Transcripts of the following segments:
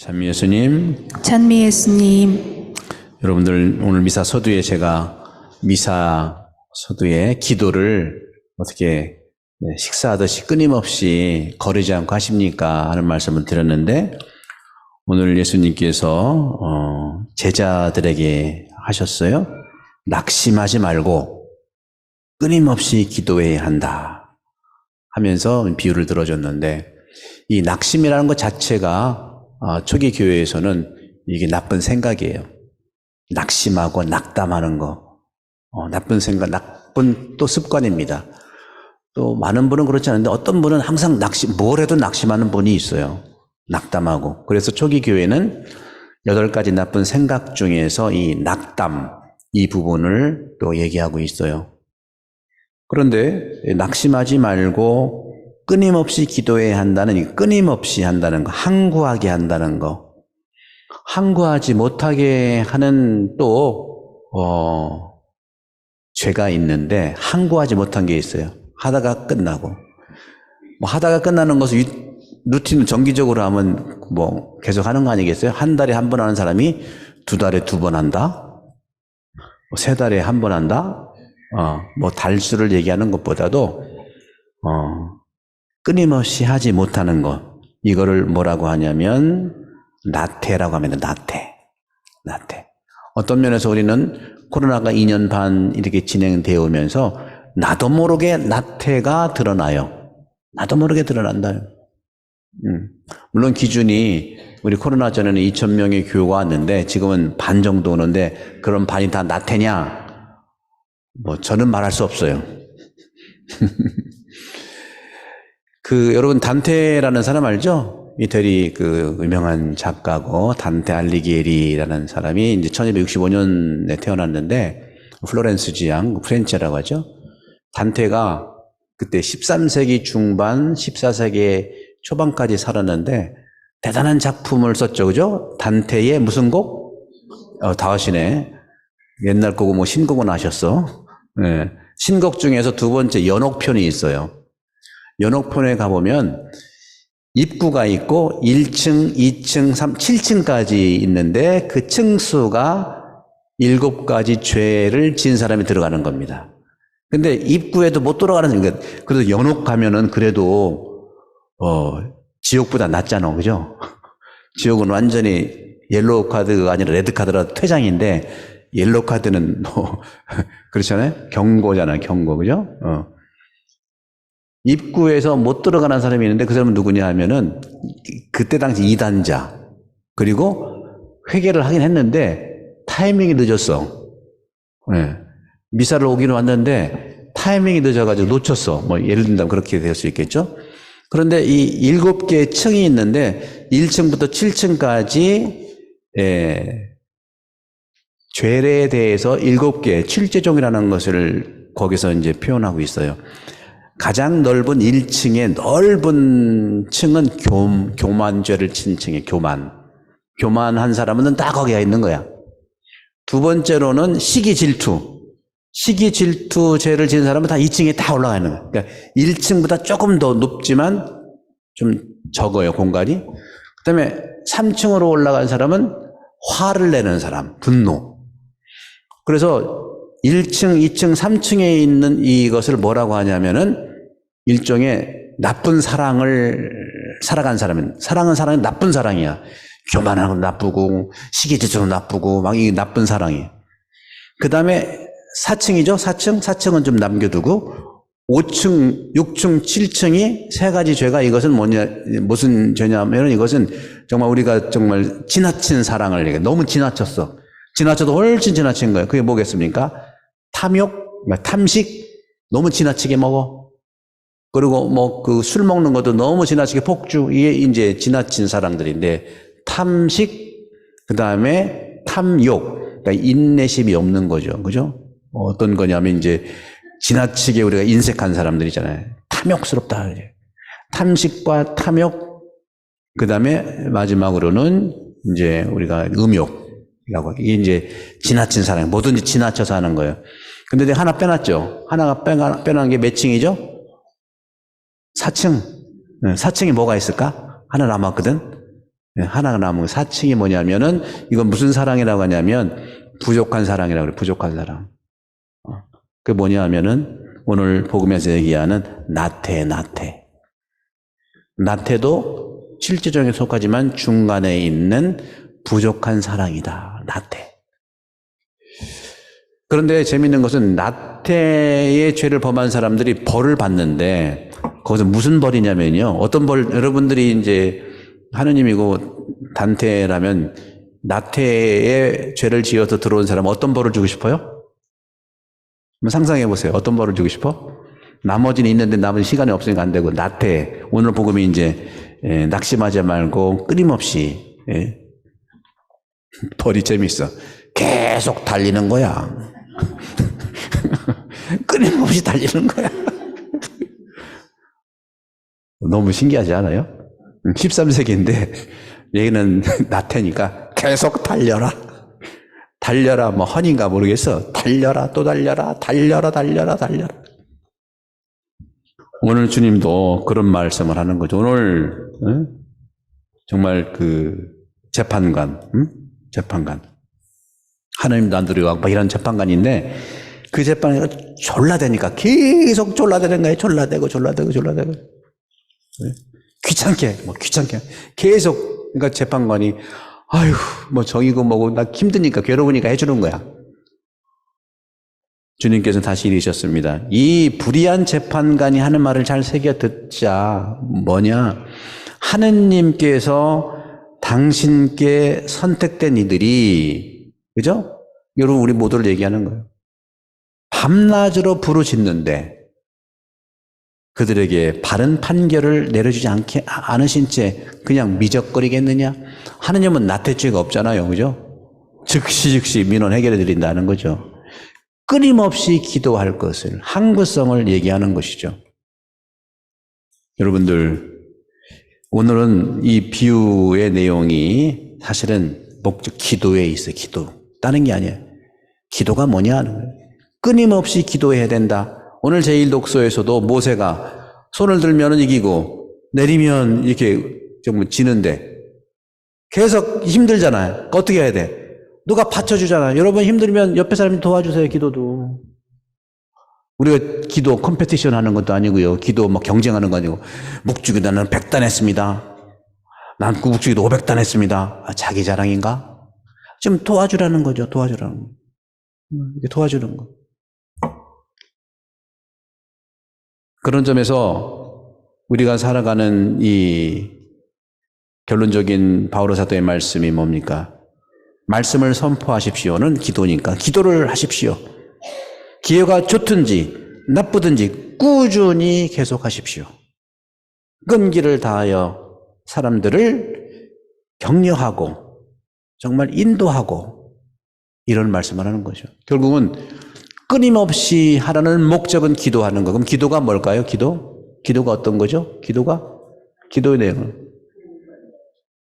찬미 예수님, 찬미 예수님, 여러분들 오늘 미사 서두에 제가 미사 서두에 기도를 어떻게 식사하듯이 끊임없이 거르지 않고 하십니까? 하는 말씀을 드렸는데 오늘 예수님께서 제자들에게 하셨어요. 낙심하지 말고 끊임없이 기도해야 한다 하면서 비유를 들어줬는데 이 낙심이라는 것 자체가 초기 교회에서는 이게 나쁜 생각이에요. 낙심하고 낙담하는 거. 나쁜 생각, 나쁜 또 습관입니다. 또 많은 분은 그렇지 않은데 어떤 분은 항상 뭘 해도 낙심하는 분이 있어요. 낙담하고. 그래서 초기 교회는 8가지 나쁜 생각 중에서 이 낙담, 이 부분을 또 얘기하고 있어요. 그런데 낙심하지 말고 끊임없이 기도해야 한다는, 이 끊임없이 한다는 거, 항구하게 한다는 거. 항구하지 못하게 하는 또 죄가 있는데 항구하지 못한 게 있어요. 하다가 끝나고. 하다가 끝나는 것을 루틴 정기적으로 하면 계속 하는 거 아니겠어요? 한 달에 한 번 하는 사람이 2달에 2번 한다? 3달에 한 번 한다? 달수를 얘기하는 것보다도 끊임없이 하지 못하는 것, 이거를 뭐라고 하냐면 나태라고 합니다. 나태. 어떤 면에서 우리는 코로나가 2년 반 이렇게 진행되어 오면서 나도 모르게 나태가 드러나요. 나도 모르게 드러난다. 물론 기준이 우리 코로나 전에는 2,000명의 교우가 왔는데 지금은 반 정도 오는데 그럼 반이 다 나태냐? 저는 말할 수 없어요. 여러분 단테라는 사람 알죠? 이태리 유명한 작가고 단테 알리기에리라는 사람이 이제 1265년에 태어났는데 플로렌스 지향 프렌체라고 하죠. 단테가 그때 13세기 중반, 14세기 초반까지 살았는데 대단한 작품을 썼죠, 그죠? 단테의 무슨 곡? 다 하시네. 옛날 곡은 신곡은 하셨어. 네. 신곡 중에서 2번째 연옥편이 있어요. 연옥편에 가보면 입구가 있고 1층, 2층, 3, 7층까지 있는데 그 층수가 7가지 죄를 지은 사람이 들어가는 겁니다. 근데 입구에도 못 들어가는, 그래도 연옥 가면은 그래도 지옥보다 낫잖아, 그죠? 지옥은 완전히 옐로우 카드가 아니라 레드 카드라 퇴장인데 옐로우 카드는 그렇잖아요? 경고잖아요, 경고, 그죠? 입구에서 못 들어가는 사람이 있는데 그 사람은 누구냐 하면은 그때 당시 이단자, 그리고 회개를 하긴 했는데 타이밍이 늦었어. 네. 미사를 오기는 왔는데 타이밍이 늦어가지고 놓쳤어. 예를 들면 그렇게 될 수 있겠죠. 그런데 이 7개의 층이 있는데 1층부터 7층까지 죄에 대해서 7개, 7죄종이라는 것을 거기서 이제 표현하고 있어요. 가장 넓은 1층의 넓은 층은 교만죄를 친 층이에요. 교만한 사람은 다 거기에 있는 거야. 2번째로는 시기 질투 죄를 지은 사람은 다 2층에 다 올라가 있는 거야. 그러니까 1층보다 조금 더 높지만 좀 적어요, 공간이. 그 다음에 3층으로 올라간 사람은 화를 내는 사람, 분노. 그래서 1층, 2층, 3층에 있는 이것을 뭐라고 하냐면은 일종의 나쁜 사랑을 살아간 사람은, 사랑이 나쁜 사랑이야. 교만하고 나쁘고, 시기질투도 나쁘고, 이 나쁜 사랑이. 그 다음에 4층이죠? 4층은 좀 남겨두고, 5층, 6층, 7층이 3가지 죄가 이것은 무슨 죄냐면 이것은 정말 우리가 정말 지나친 사랑을 얘기해. 너무 지나쳤어. 지나쳐도 훨씬 지나친 거예요. 그게 뭐겠습니까? 탐욕, 탐식, 너무 지나치게 먹어. 그리고 술 먹는 것도 너무 지나치게 폭주, 이게 이제 지나친 사랑들인데, 탐식, 그 다음에 탐욕, 그러니까 인내심이 없는 거죠. 그죠? 어떤 거냐면 이제 지나치게 우리가 인색한 사람들이잖아요. 탐욕스럽다. 탐식과 탐욕, 그 다음에 마지막으로는 이제 우리가 음욕이라고, 이게 이제 지나친 사랑, 뭐든지 지나쳐서 하는 거예요. 근데 하나 빼놨죠. 하나가 빼놓은 게 몇 층이죠? 4층. 4층에 뭐가 있을까? 하나 남았거든. 하나가 남은 4층이 뭐냐면은 이건 무슨 사랑이라고 하냐면 부족한 사랑이라고 그래. 부족한 사랑. 그게 뭐냐 하면은 오늘 복음에서 얘기하는 나태. 나태도 실제적에 속하지만 중간에 있는 부족한 사랑이다. 나태. 그런데 재밌는 것은 나태의 죄를 범한 사람들이 벌을 받는데 거기서 무슨 벌이냐면요. 어떤 벌, 여러분들이 이제 하느님이고 단테라면 나태의 죄를 지어서 들어온 사람 어떤 벌을 주고 싶어요? 한번 상상해 보세요. 어떤 벌을 주고 싶어? 나머지는 있는데 나머지 시간이 없으니까 안 되고 나태. 오늘 복음이 이제 낙심하지 말고 끊임없이 벌이 재밌어. 계속 달리는 거야. 끊임없이 달리는 거야. 너무 신기하지 않아요? 13세기인데 얘는 나태니까 계속 달려라. 달려라 뭐 헌인가 모르겠어. 달려라 또 달려라. 달려라. 오늘 주님도 그런 말씀을 하는 거죠. 오늘 정말 그 재판관 하나님도 안 들어가고 막 이런 재판관인데 그 재판이 졸라대니까 계속 졸라대는 거예요. 졸라대고 귀찮게 계속. 그러니까 재판관이 아휴 뭐 정이고 뭐고 나 힘드니까 괴로우니까 해주는 거야. 주님께서는 다시 이르셨습니다. 이 불의한 재판관이 하는 말을 잘 새겨 듣자. 뭐냐? 하느님께서 당신께 선택된 이들이, 그죠? 여러분 우리 모두를 얘기하는 거예요. 밤낮으로 부르짖는데 그들에게 바른 판결을 내려주지 않으신 채 그냥 미적거리겠느냐? 하느님은 나태죄가 없잖아요. 그죠? 즉시 민원 해결해 드린다는 거죠. 끊임없이 기도할 것을, 항구성을 얘기하는 것이죠. 여러분들, 오늘은 이 비유의 내용이 사실은 목적 기도에 있어요. 기도. 다른 게 아니에요. 기도가 뭐냐 하는 거예요. 끊임없이 기도해야 된다. 오늘 제1독서에서도 모세가 손을 들면 이기고 내리면 이렇게 좀 지는데 계속 힘들잖아요. 어떻게 해야 돼? 누가 받쳐주잖아요. 여러분 힘들면 옆에 사람이 도와주세요. 기도도. 우리가 기도 컴페티션 하는 것도 아니고요. 기도 뭐 경쟁하는 거 아니고 묵주기 나는 100단 했습니다. 난 묵주기도 500단 했습니다. 아, 자기 자랑인가? 좀 도와주라는 거죠. 도와주라는 거. 도와주는 거. 그런 점에서 우리가 살아가는 이 결론적인 바오로 사도의 말씀이 뭡니까? 말씀을 선포하십시오는 기도니까 기도를 하십시오. 기회가 좋든지 나쁘든지 꾸준히 계속하십시오. 끈기를 다하여 사람들을 격려하고 정말 인도하고 이런 말씀을 하는 거죠. 결국은 끊임없이 하라는 목적은 기도하는 거. 그럼 기도가 뭘까요? 기도가 어떤 거죠? 기도의 내용은.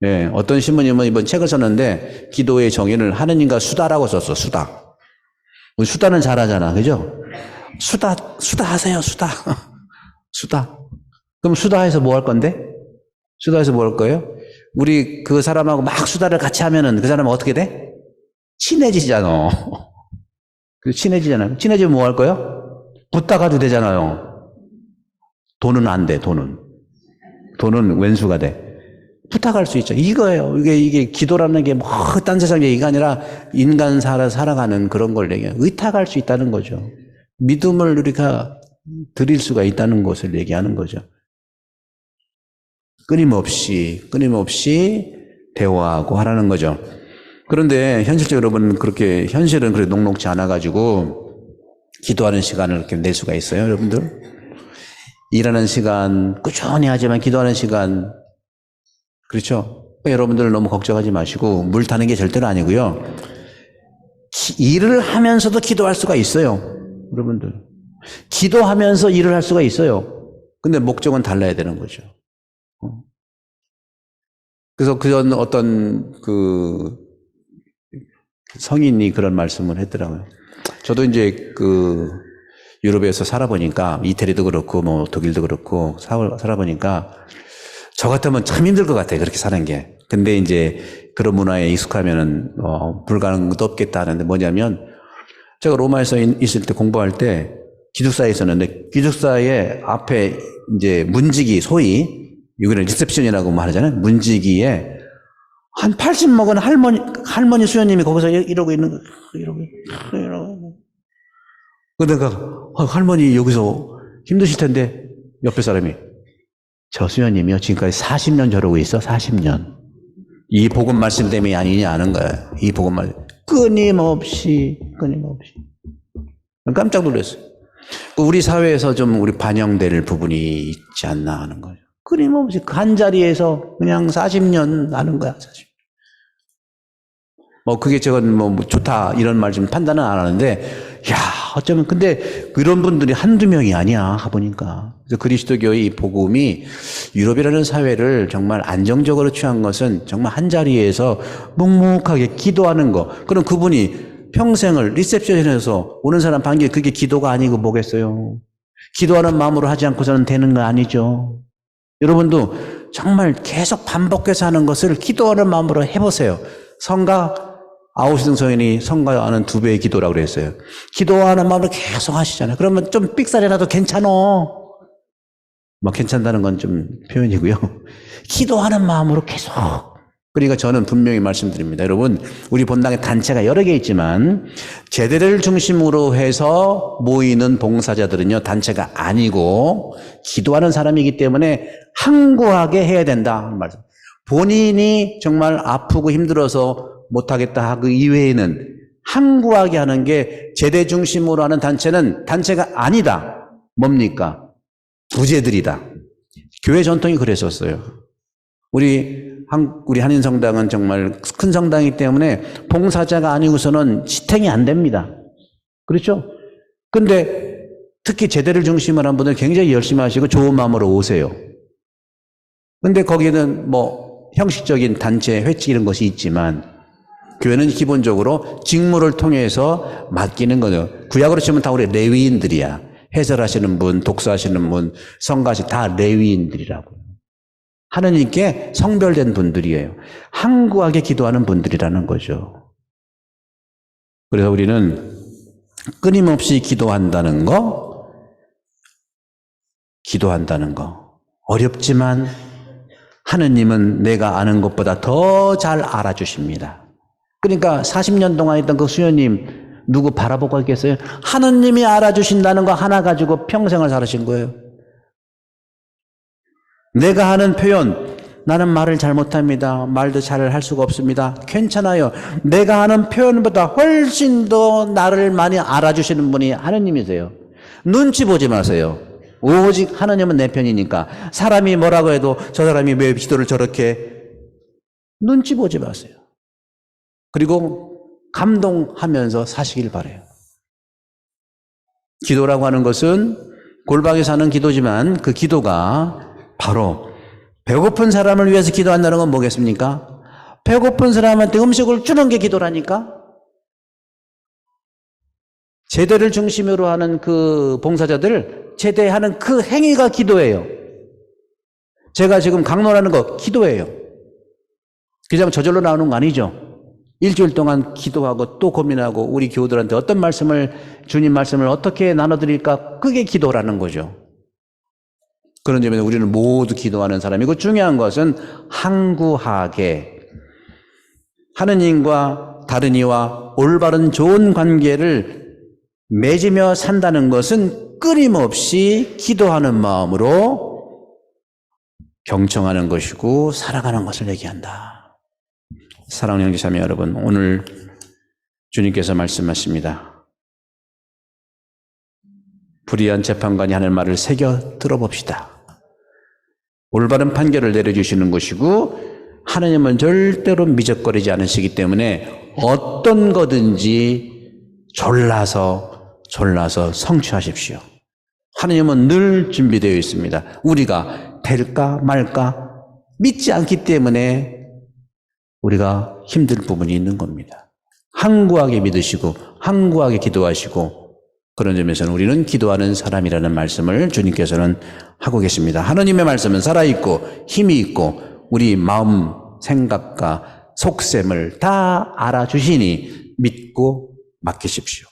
네, 어떤 신부님은 이번 책을 썼는데 기도의 정의를 하느님과 수다라고 썼어. 수다. 수다는 잘하잖아. 그죠? 수다 하세요. 수다. 그럼 수다해서 뭐 할 건데? 수다해서 뭐 할 거예요? 우리 그 사람하고 막 수다를 같이 하면은 그 사람은 어떻게 돼? 친해지잖아. 친해지잖아요. 친해지면 뭐 할 거예요? 붙다가도 되잖아요. 돈은 안 돼, 돈은 왼수가 돼. 부탁할 수 있죠. 이거예요. 이게 기도라는 게 뭐, 딴 세상 얘기가 아니라 인간 살아가는 그런 걸 얘기해요. 의탁할 수 있다는 거죠. 믿음을 우리가 드릴 수가 있다는 것을 얘기하는 거죠. 끊임없이 대화하고 하라는 거죠. 그런데 현실적으로 여러분 현실은 그렇게 녹록지 않아가지고 기도하는 시간을 이렇게 낼 수가 있어요, 여러분들? 일하는 시간, 꾸준히 하지만 기도하는 시간, 그렇죠? 여러분들 너무 걱정하지 마시고 물 타는 게 절대로 아니고요. 일을 하면서도 기도할 수가 있어요. 여러분들. 기도하면서 일을 할 수가 있어요. 근데 목적은 달라야 되는 거죠. 그래서 그전 어떤 성인이 그런 말씀을 했더라고요. 저도 이제 유럽에서 살아보니까 이태리도 그렇고 뭐 독일도 그렇고 살아보니까 저 같으면 참 힘들 것 같아요. 그렇게 사는 게. 근데 이제 그런 문화에 익숙하면은 불가능한 것도 없겠다 하는데 뭐냐면 제가 로마에서 있을 때 공부할 때 기숙사에 있었는데 기숙사의 앞에 이제 문지기 소위 여기는 리셉션이라고 말하잖아요. 문지기에 한 80 먹은 할머니 수녀님이 거기서 이러고 있는 이러고. 그러니까 할머니 여기서 힘드실 텐데 옆에 사람이 저 수녀님이요 지금까지 40년 저러고 있어. 40년. 이 복음 말씀 때문이 아니냐 하는 거야. 이 복음 말씀 끊임없이. 깜짝 놀랐어요. 우리 사회에서 좀 우리 반영될 부분이 있지 않나 하는 거죠. 끊임없이 한 자리에서 그냥 40년 하는 거야, 사실. 그게 저건 좋다, 이런 말 좀 판단은 안 하는데, 어쩌면, 근데 그런 분들이 한두 명이 아니야, 보니까. 그래서 그리스도교의 복음이 유럽이라는 사회를 정말 안정적으로 취한 것은 정말 한 자리에서 묵묵하게 기도하는 거. 그럼 그분이 평생을 리셉션에서 오는 사람 반겨 그게 기도가 아니고 뭐겠어요? 기도하는 마음으로 하지 않고서는 되는 거 아니죠. 여러분도 정말 계속 반복해서 하는 것을 기도하는 마음으로 해보세요. 성가 아우시등 성인이 성가하는 2배의 기도라고 그랬어요. 기도하는 마음으로 계속 하시잖아요. 그러면 좀 삑사리라도 괜찮어. 괜찮다는 건 좀 표현이고요. 기도하는 마음으로 계속. 그러니까 저는 분명히 말씀드립니다. 여러분, 우리 본당에 단체가 여러 개 있지만 제대를 중심으로 해서 모이는 봉사자들은요, 단체가 아니고 기도하는 사람이기 때문에 항구하게 해야 된다. 말씀. 본인이 정말 아프고 힘들어서 못하겠다 하고 이외에는 항구하게 하는 게 제대 중심으로 하는 단체는 단체가 아니다. 뭡니까? 부재들이다. 교회 전통이 그랬었어요. 우리 한인성당은 정말 큰 성당이기 때문에 봉사자가 아니고서는 지탱이 안 됩니다. 그렇죠? 근데 특히 제대를 중심으로 한 분들 굉장히 열심히 하시고 좋은 마음으로 오세요. 근데 거기는 형식적인 단체 회칙 이런 것이 있지만 교회는 기본적으로 직무를 통해서 맡기는 거죠. 구약으로 치면 다 우리 레위인들이야. 해설하시는 분, 독서하시는 분, 성가시 다 레위인들이라고요. 하느님께 성별된 분들이에요. 항구하게 기도하는 분들이라는 거죠. 그래서 우리는 끊임없이 기도한다는 거, 어렵지만 하느님은 내가 아는 것보다 더 잘 알아주십니다. 그러니까 40년 동안 있던 그 수녀님 누구 바라보고 있겠어요? 하느님이 알아주신다는 거 하나 가지고 평생을 살으신 거예요. 내가 하는 표현, 나는 말을 잘못합니다. 말도 잘 할 수가 없습니다. 괜찮아요. 내가 하는 표현보다 훨씬 더 나를 많이 알아주시는 분이 하느님이세요. 눈치 보지 마세요. 오직 하느님은 내 편이니까. 사람이 뭐라고 해도 저 사람이 왜 기도를 저렇게 눈치 보지 마세요. 그리고 감동하면서 사시길 바라요. 기도라고 하는 것은 골방에서 하는 기도지만 그 기도가 바로 배고픈 사람을 위해서 기도한다는 건 뭐겠습니까? 배고픈 사람한테 음식을 주는 게 기도라니까? 제대를 중심으로 하는 그 봉사자들, 제대하는 그 행위가 기도예요. 제가 지금 강론하는 거 기도예요. 그냥 저절로 나오는 거 아니죠. 일주일 동안 기도하고 또 고민하고 우리 교우들한테 어떤 말씀을, 주님 말씀을 어떻게 나눠드릴까? 그게 기도라는 거죠. 그런 점에서 우리는 모두 기도하는 사람이고 중요한 것은 항구하게 하느님과 다른 이와 올바른 좋은 관계를 맺으며 산다는 것은 끊임없이 기도하는 마음으로 경청하는 것이고 살아가는 것을 얘기한다. 사랑하는 형제자매 여러분, 오늘 주님께서 말씀하십니다. 불의한 재판관이 하는 말을 새겨 들어봅시다. 올바른 판결을 내려주시는 것이고 하나님은 절대로 미적거리지 않으시기 때문에 어떤 거든지 졸라서 성취하십시오. 하나님은 늘 준비되어 있습니다. 우리가 될까 말까 믿지 않기 때문에 우리가 힘들 부분이 있는 겁니다. 항구하게 믿으시고 항구하게 기도하시고 그런 점에서는 우리는 기도하는 사람이라는 말씀을 주님께서는 하고 계십니다. 하나님의 말씀은 살아있고 힘이 있고 우리 마음 생각과 속셈을 다 알아주시니 믿고 맡기십시오.